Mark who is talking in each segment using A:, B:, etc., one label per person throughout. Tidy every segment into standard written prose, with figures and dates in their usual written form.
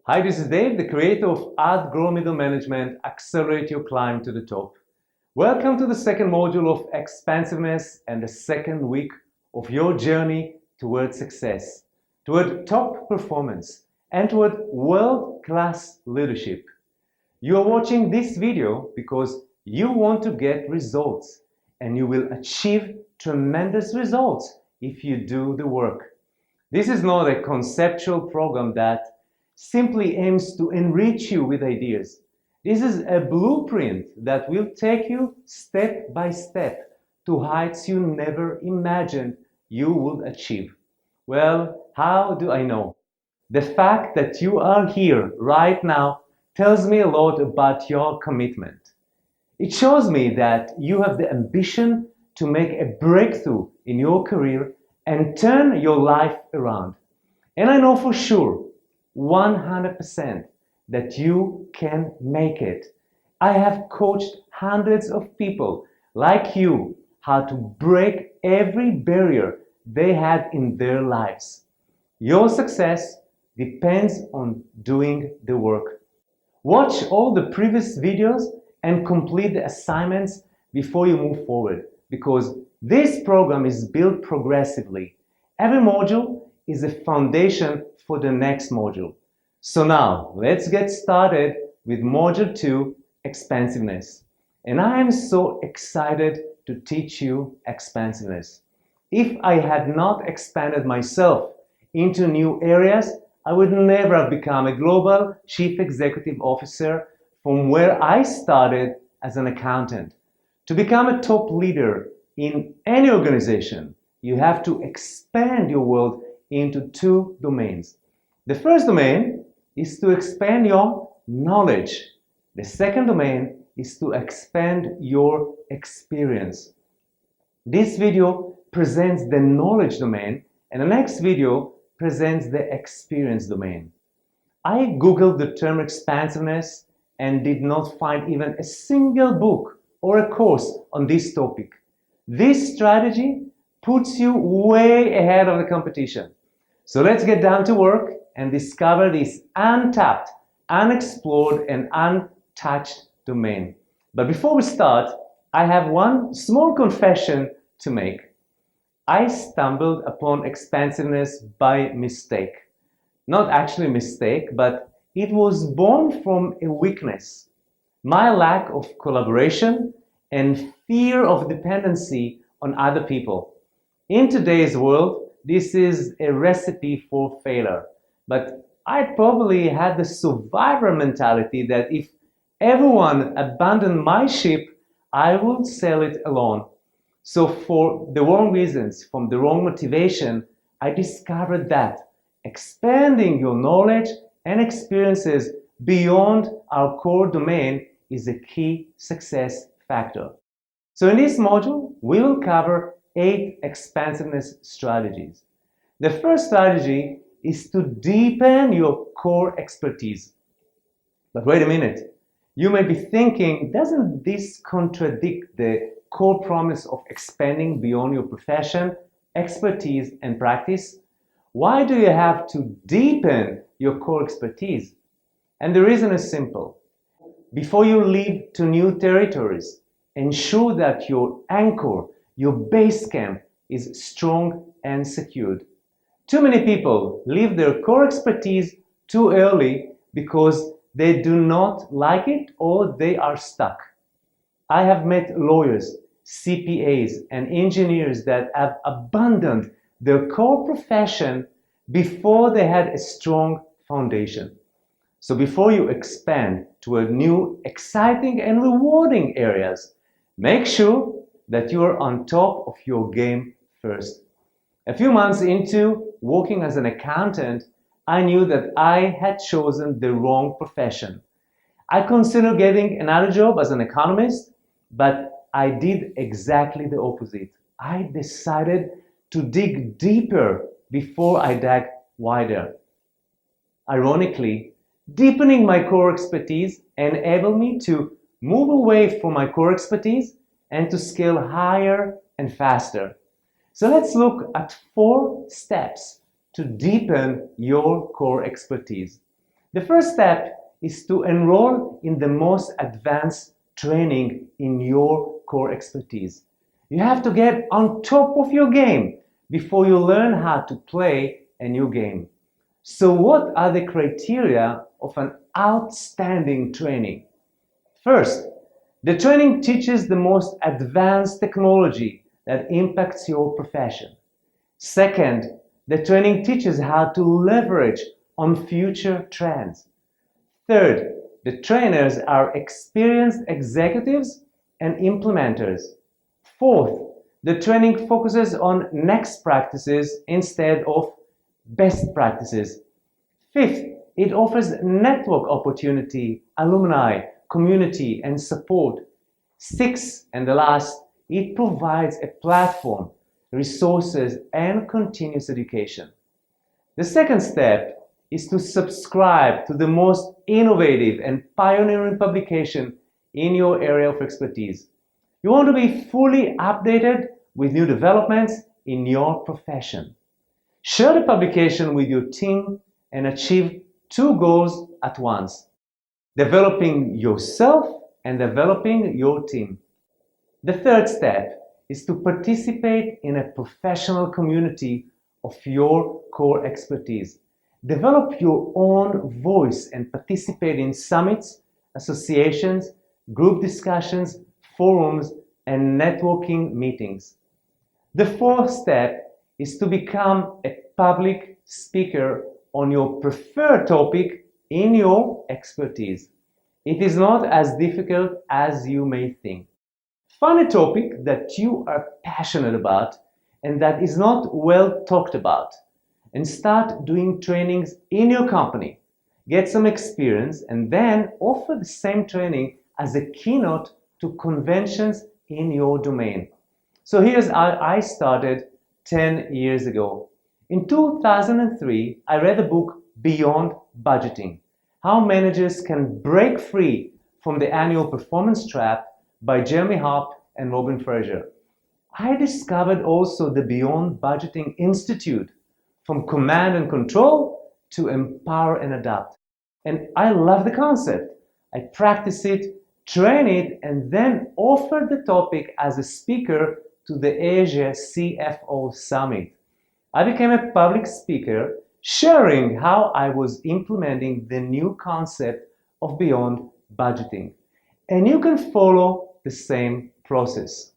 A: Hi, this is Dave, the creator of Art Grow Middle Management, Accelerate Your Climb to the Top. Welcome to the second module of Expansiveness and the second week of your journey toward success, toward top performance, and toward world-class leadership. You are watching this video because you want to get results, and you will achieve tremendous results if you do the work. This is not a conceptual program that simply aims to enrich you with ideas. This is a blueprint that will take you step by step to heights you never imagined you would achieve. Well, how do I know? The fact that you are here right now tells me a lot about your commitment. It shows me that you have the ambition to make a breakthrough in your career and turn your life around. And I know for sure 100% that you can make it. I have coached hundreds of people like you how to break every barrier they had in their lives. Your success depends on doing the work. Watch all the previous videos and complete the assignments before you move forward, because this program is built progressively. Every module is a foundation for the next module. So now, let's get started with Module 2, Expansiveness. And I am so excited to teach you expansiveness. If I had not expanded myself into new areas, I would never have become a global chief executive officer from where I started as an accountant. To become a top leader in any organization, you have to expand your world into two domains. The first domain is to expand your knowledge. The second domain is to expand your experience. This video presents the knowledge domain, and the next video presents the experience domain. I googled the term expansiveness and did not find even a single book or a course on this topic. This strategy puts you way ahead of the competition. So let's get down to work and discover this untapped, unexplored, and untouched domain. But before we start, I have one small confession to make. I stumbled upon expansiveness by mistake. Not actually a mistake, but it was born from a weakness. My lack of collaboration and fear of dependency on other people. In today's world, this is a recipe for failure. But I probably had the survivor mentality that if everyone abandoned my ship, I would sail it alone. So for the wrong reasons, from the wrong motivation, I discovered that expanding your knowledge and experiences beyond our core domain is a key success factor. So in this module, we will cover 8 expansiveness strategies. The first strategy is to deepen your core expertise. But wait a minute, you may be thinking, doesn't this contradict the core promise of expanding beyond your profession, expertise, and practice? Why do you have to deepen your core expertise? And the reason is simple. Before you leap to new territories, ensure that your anchor, your base camp, is strong and secured. Too many people leave their core expertise too early because they do not like it or they are stuck. I have met lawyers, CPAs, and engineers that have abandoned their core profession before they had a strong foundation. So before you expand to a new, exciting, and rewarding areas, make sure that you are on top of your game first. A few months into working as an accountant, I knew that I had chosen the wrong profession. I considered getting another job as an economist, but I did exactly the opposite. I decided to dig deeper before I dug wider. Ironically, deepening my core expertise enabled me to move away from my core expertise and to scale higher and faster. So let's look at 4 steps to deepen your core expertise. The first step is to enroll in the most advanced training in your core expertise. You have to get on top of your game before you learn how to play a new game. So what are the criteria of an outstanding training? First, the training teaches the most advanced technology that impacts your profession. Second, the training teaches how to leverage on future trends. Third, the trainers are experienced executives and implementers. Fourth, the training focuses on next practices instead of best practices. Fifth, it offers network opportunity, alumni, community, and support. Sixth, and the last, it provides a platform, resources, and continuous education. The second step is to subscribe to the most innovative and pioneering publication in your area of expertise. You want to be fully updated with new developments in your profession. Share the publication with your team and achieve two goals at once: developing yourself and developing your team. The third step is to participate in a professional community of your core expertise. Develop your own voice and participate in summits, associations, group discussions, forums, and networking meetings. The fourth step is to become a public speaker on your preferred topic in your expertise. It is not as difficult as you may think. Find a topic that you are passionate about and that is not well talked about, and start doing trainings in your company. Get some experience and then offer the same training as a keynote to conventions in your domain. So here's how I started 10 years ago. In 2003, I read the book Beyond Budgeting: How Managers Can Break Free from the Annual Performance Trap by Jeremy Hopp and Robin Fraser. I discovered also the Beyond Budgeting Institute, from command and control to empower and adapt. And I love the concept. I practice it, train it, and then offer the topic as a speaker to the Asia CFO Summit. I became a public speaker, sharing how I was implementing the new concept of Beyond Budgeting. And you can follow the same process.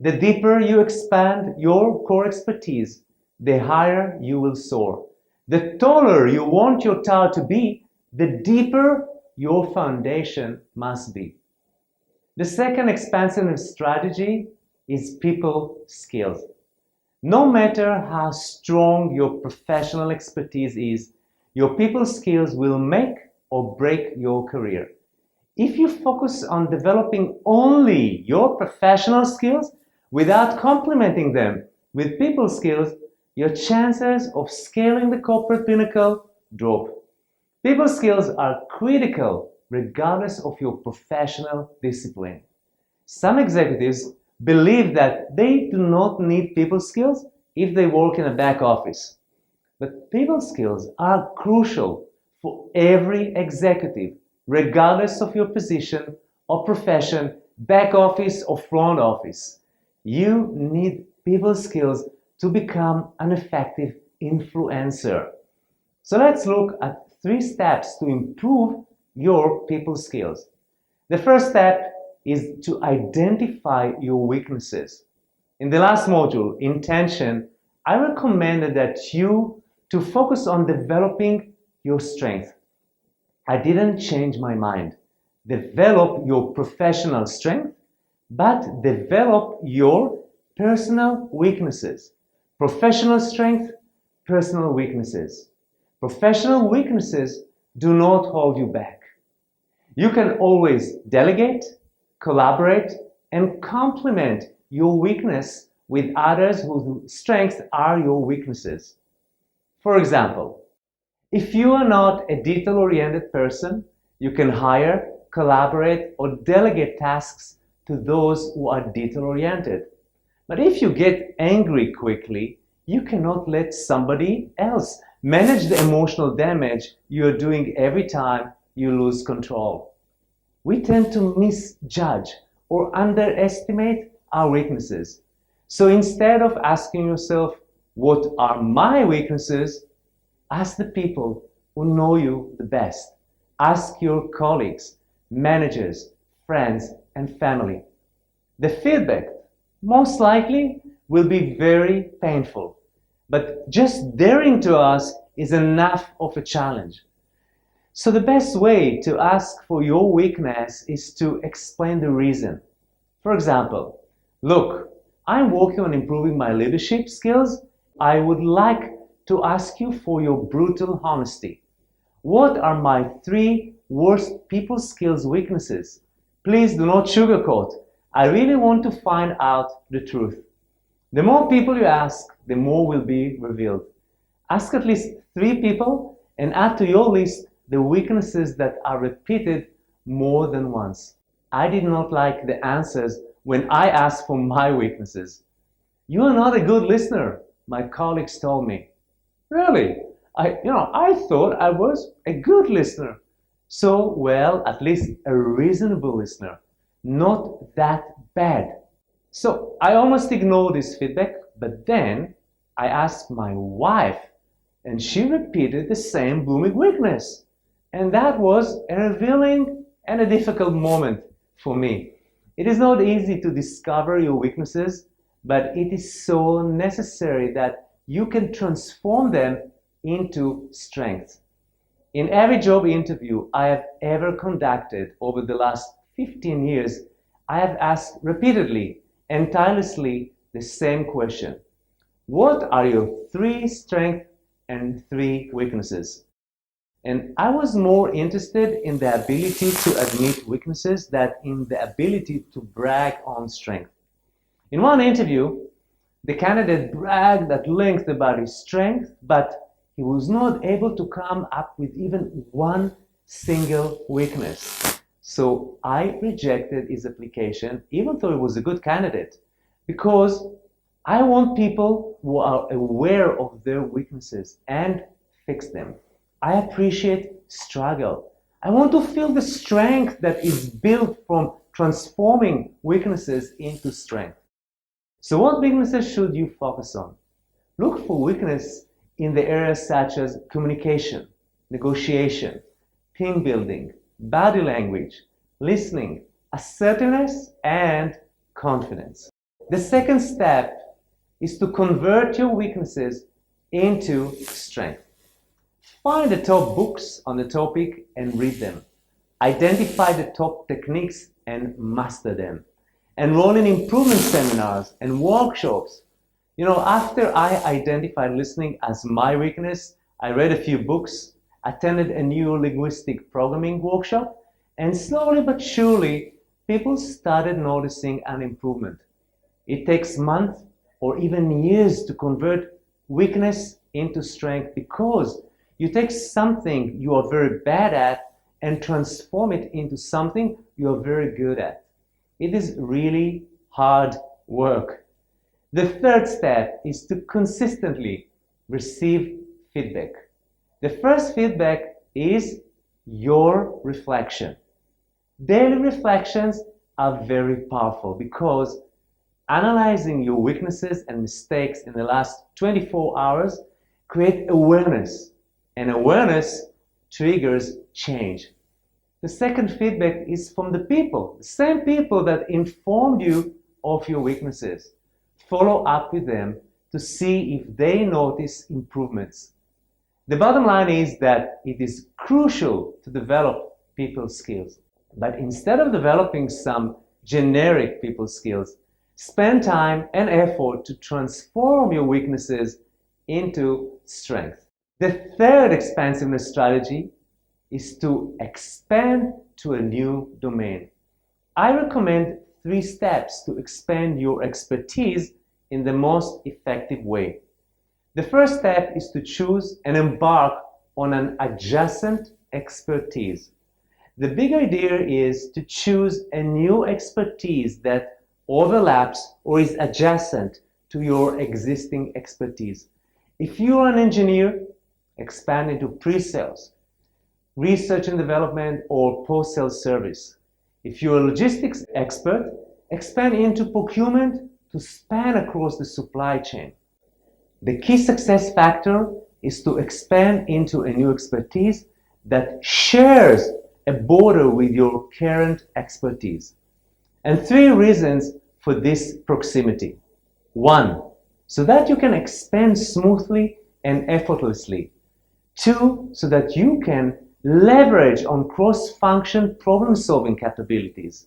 A: The deeper you expand your core expertise, the higher you will soar. The taller you want your tower to be, the deeper your foundation must be. The second expansiveness strategy is people skills. No matter how strong your professional expertise is, your people skills will make or break your career. If you focus on developing only your professional skills without complementing them with people skills, your chances of scaling the corporate pinnacle drop. People skills are critical regardless of your professional discipline. Some executives believe that they do not need people skills if they work in a back office. But people skills are crucial for every executive, regardless of your position or profession, back office or front office. You need people skills to become an effective influencer. So let's look at 3 steps to improve your people skills. The first step is to identify your weaknesses. In the last module, Intention, I recommended that you to focus on developing your strength. I didn't change my mind. Develop your professional strength, but develop your personal weaknesses. Professional strength, personal weaknesses. Professional weaknesses do not hold you back. You can always delegate, collaborate, and complement your weakness with others whose strengths are your weaknesses. For example, if you are not a detail-oriented person, you can hire, collaborate, or delegate tasks to those who are detail-oriented. But if you get angry quickly, you cannot let somebody else Manage the emotional damage you are doing every time you lose control. We tend to misjudge or underestimate our weaknesses. So instead of asking yourself, what are my weaknesses? Ask the people who know you the best. Ask your colleagues, managers, friends, and family. The feedback, most likely, will be very painful. But just daring to ask is enough of a challenge. So the best way to ask for your weakness is to explain the reason. For example, look, I'm working on improving my leadership skills. I would like to ask you for your brutal honesty. What are my 3 worst people skills weaknesses? Please do not sugarcoat. I really want to find out the truth. The more people you ask, the more will be revealed. Ask at least 3 people and add to your list the weaknesses that are repeated more than once. I did not like the answers when I asked for my weaknesses. You are not a good listener, my colleagues told me. Really? I thought I was a good listener. So, well, at least a reasonable listener. Not that bad. So, I almost ignored this feedback, but then I asked my wife, and she repeated the same blooming weakness. And that was a revealing and a difficult moment for me. It is not easy to discover your weaknesses, but it is so necessary that you can transform them into strengths. In every job interview I have ever conducted over the last 15 years, I have asked repeatedly and tirelessly the same question. What are your 3 strengths and 3 weaknesses? And I was more interested in the ability to admit weaknesses than in the ability to brag on strength. In one interview, the candidate bragged at length about his strength, but he was not able to come up with even one single weakness. So I rejected his application, even though he was a good candidate, because I want people who are aware of their weaknesses and fix them. I appreciate struggle. I want to feel the strength that is built from transforming weaknesses into strength. So what weaknesses should you focus on? Look for weakness in the areas such as communication, negotiation, team building, body language, listening, assertiveness, and confidence. The second step is to convert your weaknesses into strength. Find the top books on the topic and read them. Identify the top techniques and master them. Enroll in improvement seminars and workshops. After I identified listening as my weakness, I read a few books, attended a new linguistic programming workshop, and slowly but surely, people started noticing an improvement. It takes months or even years to convert weakness into strength because you take something you are very bad at and transform it into something you are very good at. It is really hard work. The third step is to consistently receive feedback. The first feedback is your reflection. Daily reflections are very powerful because analyzing your weaknesses and mistakes in the last 24 hours create awareness, and awareness triggers change. The second feedback is from the people, the same people that informed you of your weaknesses. Follow up with them to see if they notice improvements. The bottom line is that it is crucial to develop people skills. But instead of developing some generic people skills, spend time and effort to transform your weaknesses into strength. The third expansiveness strategy is to expand to a new domain. I recommend 3 steps to expand your expertise in the most effective way. The first step is to choose and embark on an adjacent expertise. The big idea is to choose a new expertise that overlaps or is adjacent to your existing expertise. If you are an engineer, expand into pre-sales, research and development, or post-sales service. If you're a logistics expert, expand into procurement to span across the supply chain. The key success factor is to expand into a new expertise that shares a border with your current expertise. And 3 reasons for this proximity. 1, so that you can expand smoothly and effortlessly. 2, so that you can leverage on cross-function problem-solving capabilities.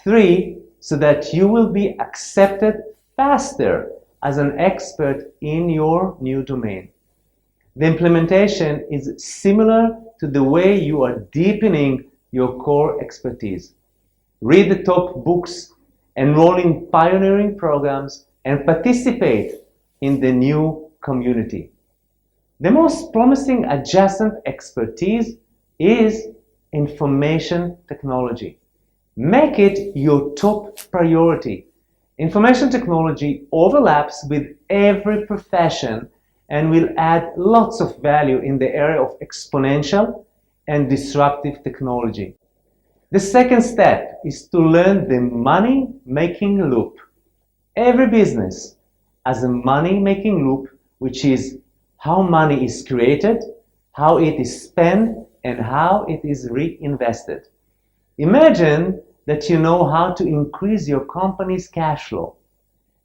A: 3, so that you will be accepted faster as an expert in your new domain. The implementation is similar to the way you are deepening your core expertise. Read the top books, enroll in pioneering programs, and participate in the new community. The most promising adjacent expertise is information technology. Make it your top priority. Information technology overlaps with every profession and will add lots of value in the area of exponential and disruptive technology. The second step is to learn the money-making loop. Every business has a money-making loop, which is how money is created, how it is spent, and how it is reinvested. Imagine that you know how to increase your company's cash flow.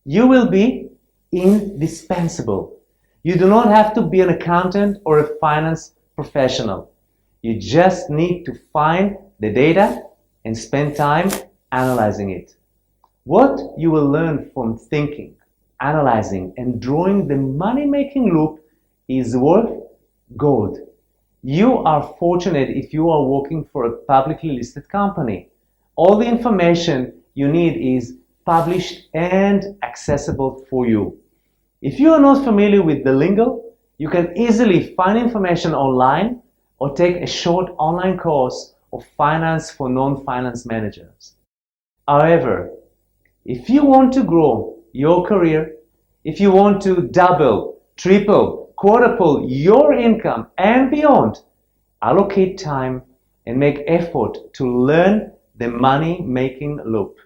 A: You will be indispensable. You do not have to be an accountant or a finance professional. You just need to find the data and spend time analyzing it. What you will learn from thinking, analyzing, and drawing the money-making loop is worth gold. You are fortunate if you are working for a publicly listed company. All the information you need is published and accessible for you. If you are not familiar with the lingo, you can easily find information online or take a short online course of finance for non-finance managers. However, if you want to grow your career, if you want to double, triple, quadruple your income and beyond, allocate time and make effort to learn the money-making loop.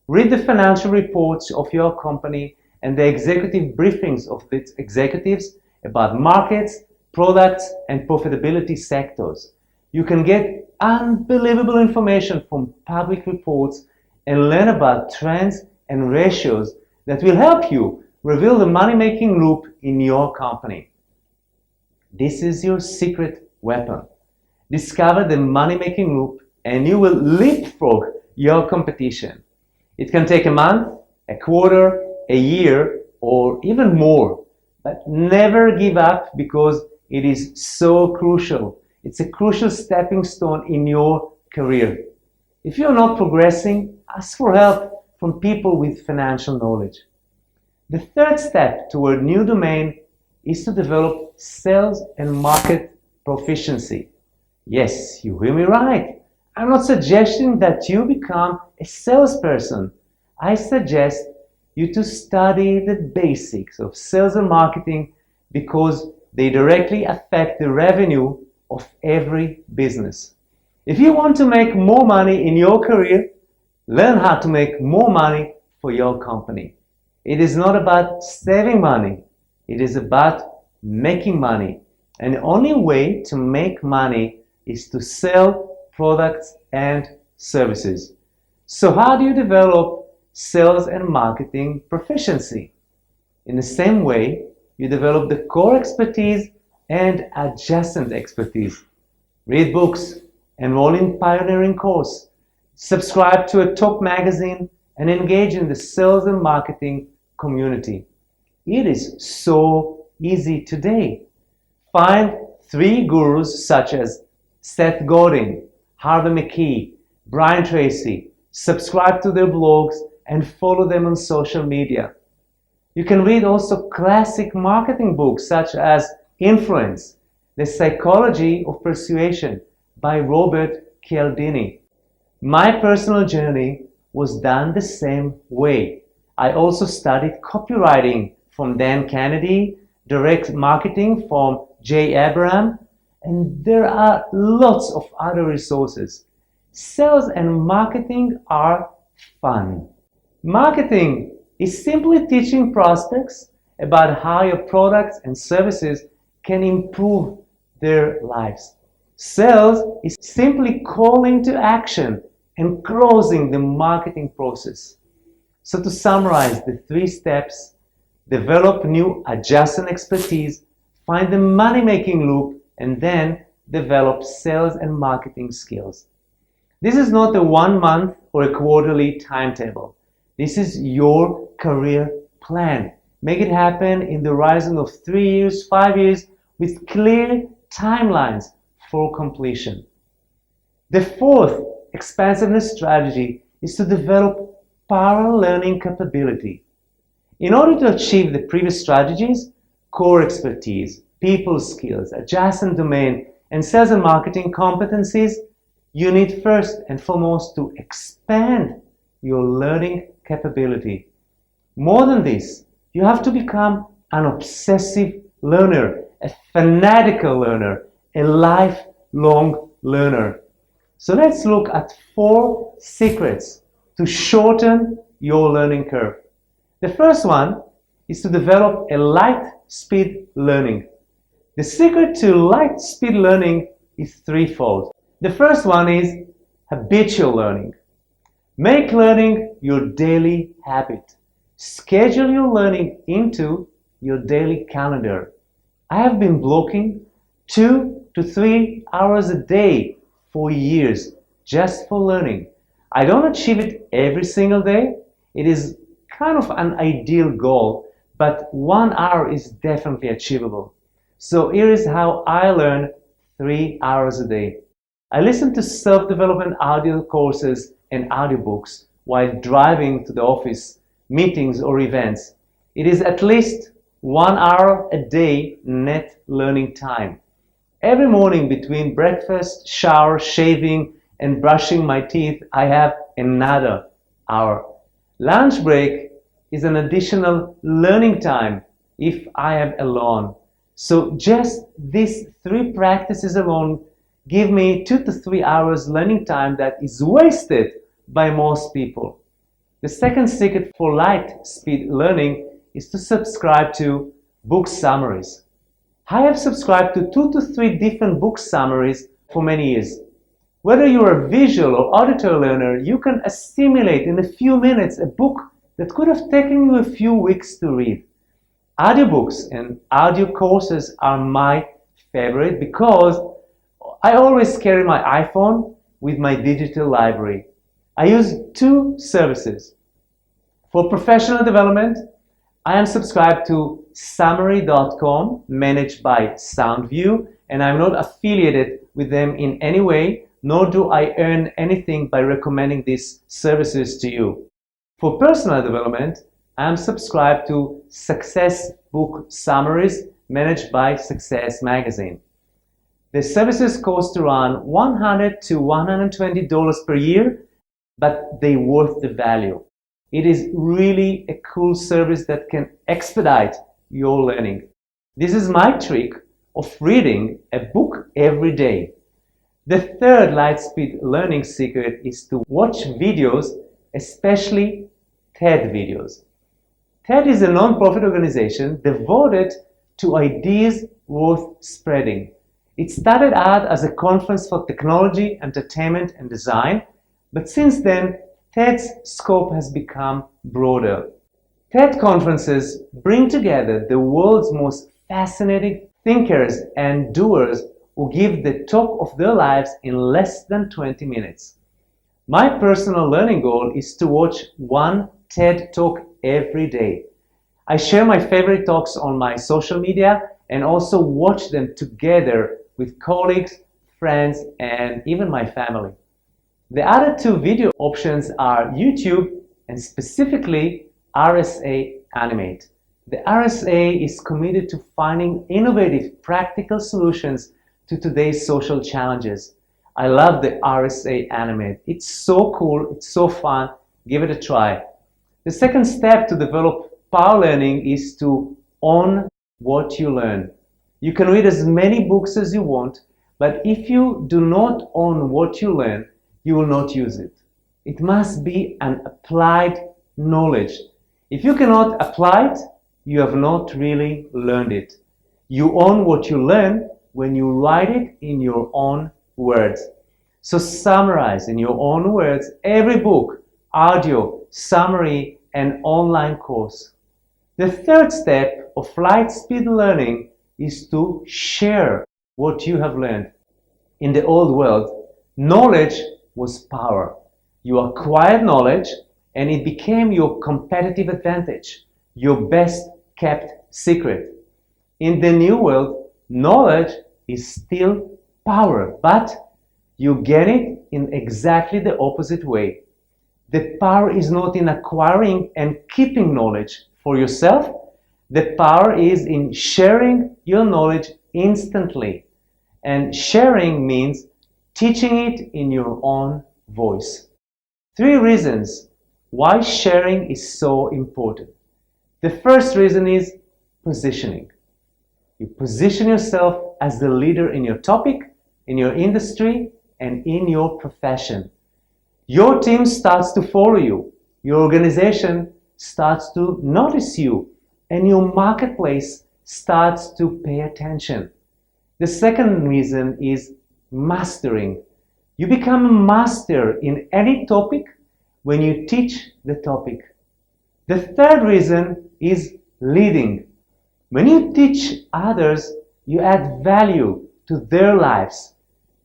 A: Read the financial reports of your company and the executive briefings of its executives about markets, products, and profitability sectors. You can get unbelievable information from public reports and learn about trends and ratios that will help you reveal the money-making loop in your company. This is your secret weapon. Discover the money-making loop and you will leapfrog your competition. It can take a month, a quarter, a year, or even more, but never give up because it is so crucial. It's a crucial stepping stone in your career. If you're not progressing, ask for help from people with financial knowledge. The third step toward new domain is to develop sales and market proficiency. Yes, you hear me right. I'm not suggesting that you become a salesperson. I suggest you to study the basics of sales and marketing because they directly affect the revenue of every business. If you want to make more money in your career, learn how to make more money for your company. It is not about saving money. It is about making money. And the only way to make money is to sell products and services. So how do you develop sales and marketing proficiency? In the same way, you develop the core expertise and adjacent expertise. Read books, enroll in pioneering course, subscribe to a top magazine, and engage in the sales and marketing community. It is so easy today. Find 3 gurus such as Seth Godin, Harvey McKee, Brian Tracy, subscribe to their blogs and follow them on social media. You can read also classic marketing books such as Influence, The Psychology of Persuasion by Robert Cialdini. My personal journey was done the same way. I also studied copywriting from Dan Kennedy, direct marketing from J. Abraham, and there are lots of other resources. Sales and marketing are fun. Marketing is simply teaching prospects about how your products and services can improve their lives. Sales is simply calling to action and closing the marketing process. So to summarize the 3 steps: develop new adjacent expertise, find the money-making loop, and then develop sales and marketing skills. This is not a 1 month or a quarterly timetable. This is your career plan. Make it happen in the horizon of 3 years, 5 years, with clear timelines for completion. The 4th expansiveness strategy is to develop parallel learning capability. In order to achieve the previous strategies, core expertise, people skills, adjacent domain, and sales and marketing competencies, you need first and foremost to expand your learning capability. More than this, you have to become an obsessive learner, a fanatical learner, a lifelong learner. So let's look at 4 secrets to shorten your learning curve. The first one is to develop a light speed learning. The secret to light speed learning is threefold. The first one is habitual learning. Make learning your daily habit. Schedule your learning into your daily calendar. I have been blocking 2 to 3 hours a day for years just for learning. I don't achieve it every single day. It is kind of an ideal goal, but 1 hour is definitely achievable. So here is how I learn 3 hours a day. I listen to self-development audio courses and audiobooks while driving to the office, meetings or events. It is at least 1 hour a day net learning time. Every morning between breakfast, shower, shaving, and brushing my teeth, I have another hour. Lunch break is an additional learning time if I am alone. So just these 3 practices alone give me 2 to 3 hours learning time that is wasted by most people. The second secret for light speed learning is to subscribe to book summaries. I have subscribed to 2 to 3 different book summaries for many years. Whether you're a visual or auditory learner, you can assimilate in a few minutes a book that could have taken you a few weeks to read. Audiobooks and audio courses are my favorite because I always carry my iPhone with my digital library. I use 2 services. For professional development, I am subscribed to summary.com, managed by SoundView, and I'm not affiliated with them in any way, nor do I earn anything by recommending these services to you. For personal development, I am subscribed to Success Book Summaries, managed by Success Magazine. The services cost around $100 to $120 per year, but they're worth the value. It is really a cool service that can expedite your learning. This is my trick of reading a book every day. The third light speed learning secret is to watch videos, especially TED videos. TED is a non-profit organization devoted to ideas worth spreading. It started out as a conference for technology, entertainment, and design, but since then, TED's scope has become broader. TED conferences bring together the world's most fascinating thinkers and doers who give the talk of their lives in less than 20 minutes. My personal learning goal is to watch 1 TED talk every day. I share my favorite talks on my social media and also watch them together with colleagues, friends, and even my family. The other 2 video options are YouTube and specifically RSA Animate. The RSA is committed to finding innovative, practical solutions to today's social challenges. I love the RSA Animate. It's so cool, it's so fun. Give it a try. The second step to develop power learning is to own what you learn. You can read as many books as you want, but if you do not own what you learn, you will not use it. It must be an applied knowledge. If you cannot apply it, you have not really learned it. You own what you learn when you write it in your own words. So summarize in your own words every book, audio, summary, and online course. The third step of light speed learning is to share what you have learned. In the old world, knowledge was power. You acquired knowledge and it became your competitive advantage, your best kept secret. In the new world, knowledge is still power, but you get it in exactly the opposite way. The power is not in acquiring and keeping knowledge for yourself. The power is in sharing your knowledge instantly. And sharing means teaching it in your own voice. 3 reasons why sharing is so important. The first reason is positioning. You position yourself as the leader in your topic, in your industry, and in your profession. Your team starts to follow you. Your organization starts to notice you, and your marketplace starts to pay attention. The second reason is mastering. You become a master in any topic when you teach the topic. The third reason is leading. When you teach others, you add value to their lives.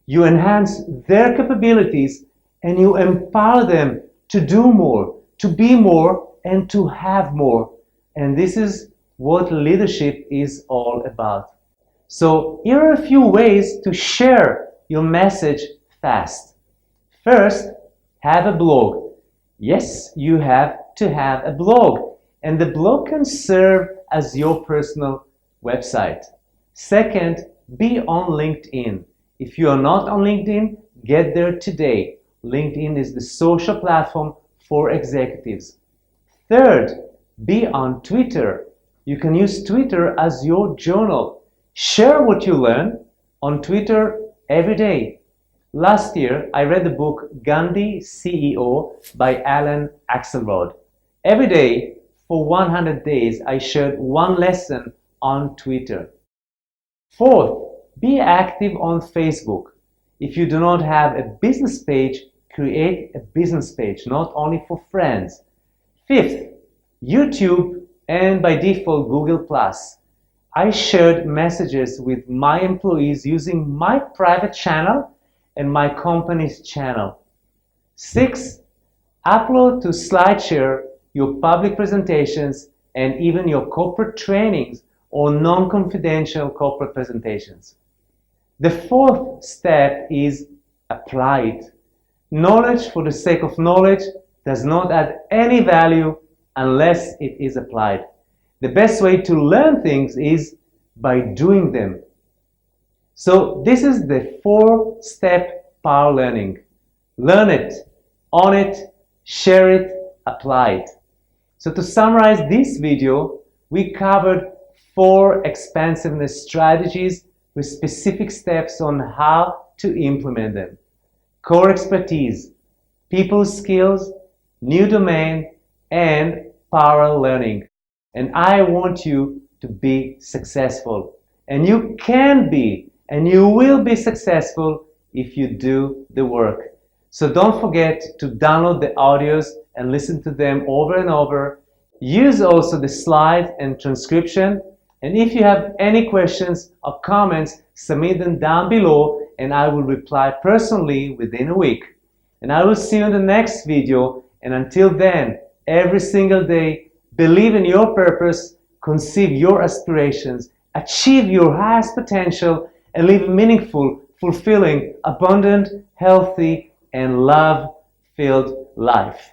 A: You enhance their capabilities and you empower them to do more, to be more, and to have more. And this is what leadership is all about. So here are a few ways to share your message fast. First, have a blog. Yes, you have to have a blog, and the blog can serve as your personal website. Second, be on LinkedIn. If you are not on LinkedIn, get there today. LinkedIn is the social platform for executives. Third, be on Twitter. You can use Twitter as your journal. Share what you learn on Twitter every day. Last year, I read the book Gandhi CEO by Alan Axelrod. Every day, for 100 days, I shared one lesson on Twitter. Fourth, be active on Facebook. If you do not have a business page, create a business page, not only for friends. Fifth, YouTube and by default Google+. I shared messages with my employees using my private channel and my company's channel. Six, upload to SlideShare your public presentations and even your corporate trainings or non-confidential corporate presentations. The fourth step is apply it. Knowledge for the sake of knowledge does not add any value unless it is applied. The best way to learn things is by doing them. So this is the 4-step power learning. Learn it, own it, share it, apply it. So to summarize this video, we covered 4 expansiveness strategies with specific steps on how to implement them. Core expertise, people skills, new domain, and power learning. And I want you to be successful. And you can be, and you will be successful if you do the work. So don't forget to download the audios and listen to them over and over. Use also the slides and transcription. And if you have any questions or comments, submit them down below and I will reply personally within a week. And I will see you in the next video. And until then, every single day, believe in your purpose, conceive your aspirations, achieve your highest potential, and live a meaningful, fulfilling, abundant, healthy, and love-filled life.